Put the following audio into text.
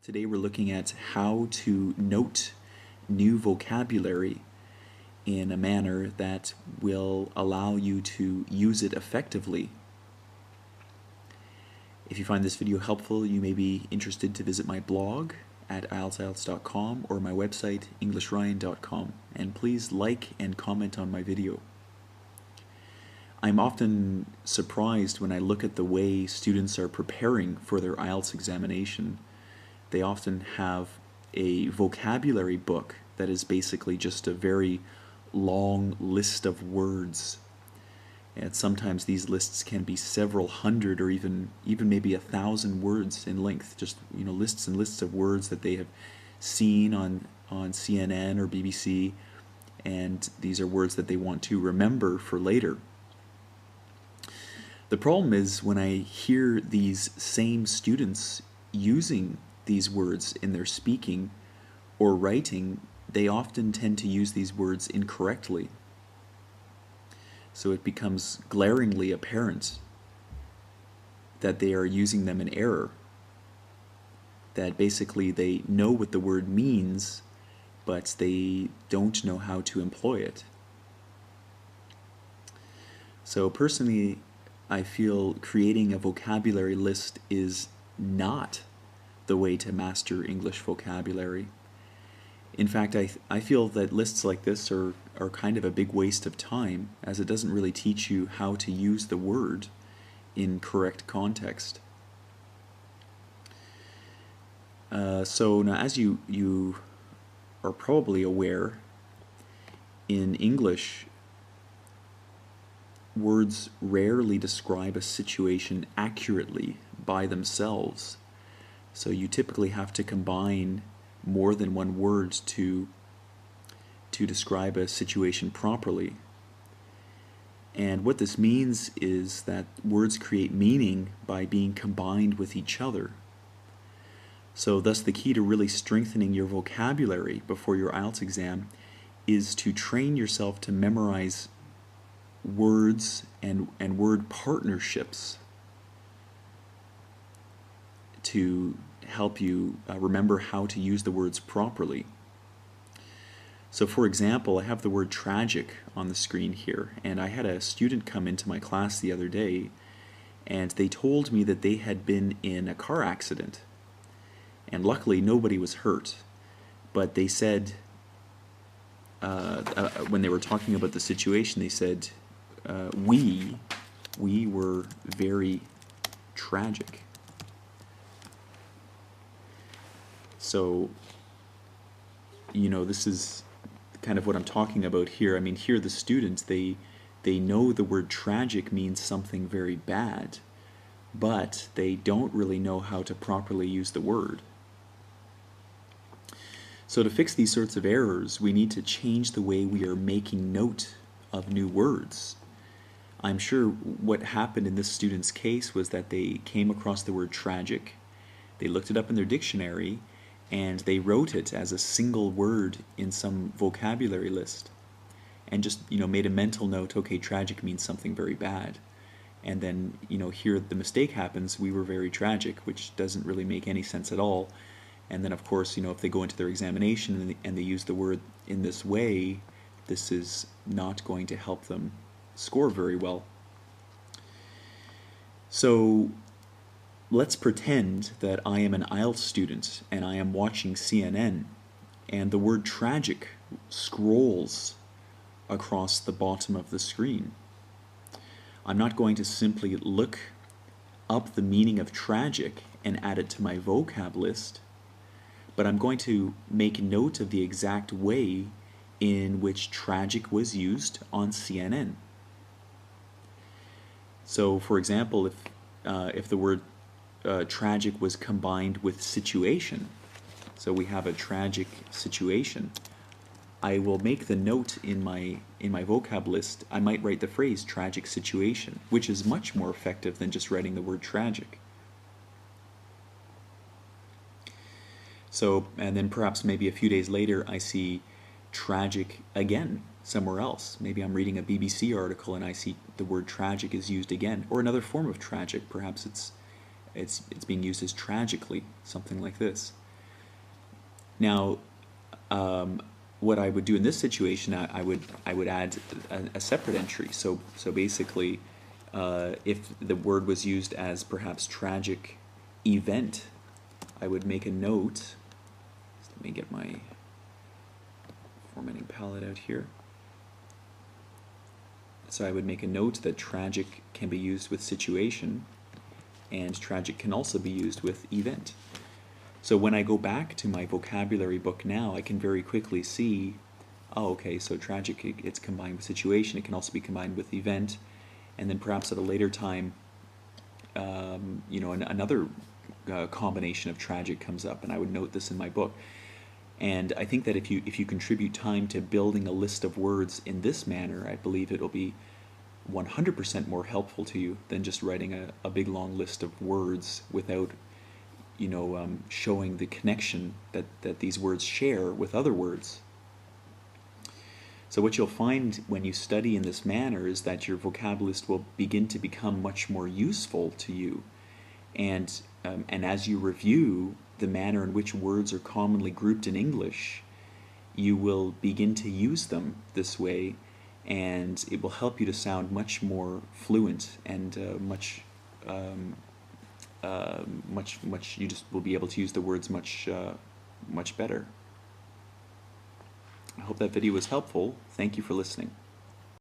Today we're looking at how to note new vocabulary in a manner that will allow you to use it effectively. If you find this video helpful, you may be interested to visit my blog at ielts.com or my website englishryan.com, and please like and comment on my video. I'm often surprised when I look at the way students are preparing for their IELTS examination. They often have a vocabulary book that is basically just a very long list of words. And sometimes these lists can be several hundred or even maybe 1,000 words in length. Just lists and lists of words that they have seen on CNN or BBC, and these are words that they want to remember for later. The problem is when I hear these same students using these words in their speaking or writing, they often tend to use these words incorrectly. So it becomes glaringly apparent that they are using them in error. That basically they know what the word means, but they don't know how to employ it. So personally, I feel creating a vocabulary list is not the way to master English vocabulary. In fact, I feel that lists like this are kind of a big waste of time, as it doesn't really teach you how to use the word in correct context. So now, as you are probably aware, in English, words rarely describe a situation accurately by themselves. So you typically have to combine more than one word to describe a situation properly. And what this means is that words create meaning by being combined with each other. So thus the key to really strengthening your vocabulary before your IELTS exam is to train yourself to memorize words and word partnerships to help you remember how to use the words properly. So for example, I have the word tragic on the screen here, and I had a student come into my class the other day, and they told me that they had been in a car accident, and luckily nobody was hurt, but they said, when they were talking about the situation, they said, we were very tragic. So, this is kind of what I'm talking about here. I mean, here the students, they know the word tragic means something very bad, but they don't really know how to properly use the word. So to fix these sorts of errors, we need to change the way we are making note of new words. I'm sure what happened in this student's case was that they came across the word tragic, they looked it up in their dictionary, and they wrote it as a single word in some vocabulary list, and just made a mental note, okay, tragic means something very bad. And then here the mistake happens, we were very tragic, which doesn't really make any sense at all. And then of course, if they go into their examination and they use the word in this way, this is not going to help them score very well. So let's pretend that I am an IELTS student and I am watching CNN, and the word tragic scrolls across the bottom of the screen. I'm not going to simply look up the meaning of tragic and add it to my vocab list, but I'm going to make note of the exact way in which tragic was used on CNN. So for example, if the word tragic was combined with situation, so we have a tragic situation, I will make the note in my vocab list. I might write the phrase tragic situation, which is much more effective than just writing the word tragic. So, and then perhaps maybe a few days later I see tragic again somewhere else. Maybe I'm reading a BBC article and I see the word tragic is used again, or another form of tragic. Perhaps it's being used as tragically, something like this. Now, what I would do in this situation, I would add a separate entry. So basically, if the word was used as perhaps tragic event, I would make a note. Let me get my formatting palette out here. So I would make a note that tragic can be used with situation, and tragic can also be used with event. So when I go back to my vocabulary book now, I can very quickly see, oh, okay, so tragic, it's combined with situation. It can also be combined with event, and then perhaps at a later time, you know, another combination of tragic comes up, and I would note this in my book. And I think that if you contribute time to building a list of words in this manner, I believe it'll be 100% more helpful to you than just writing a big long list of words without, you know, showing the connection that these words share with other words. So what you'll find when you study in this manner is that your vocabulary list will begin to become much more useful to you. And as you review the manner in which words are commonly grouped in English, you will begin to use them this way, and it will help you to sound much more fluent and much you just will be able to use the words much better. I hope that video was helpful. Thank you for listening.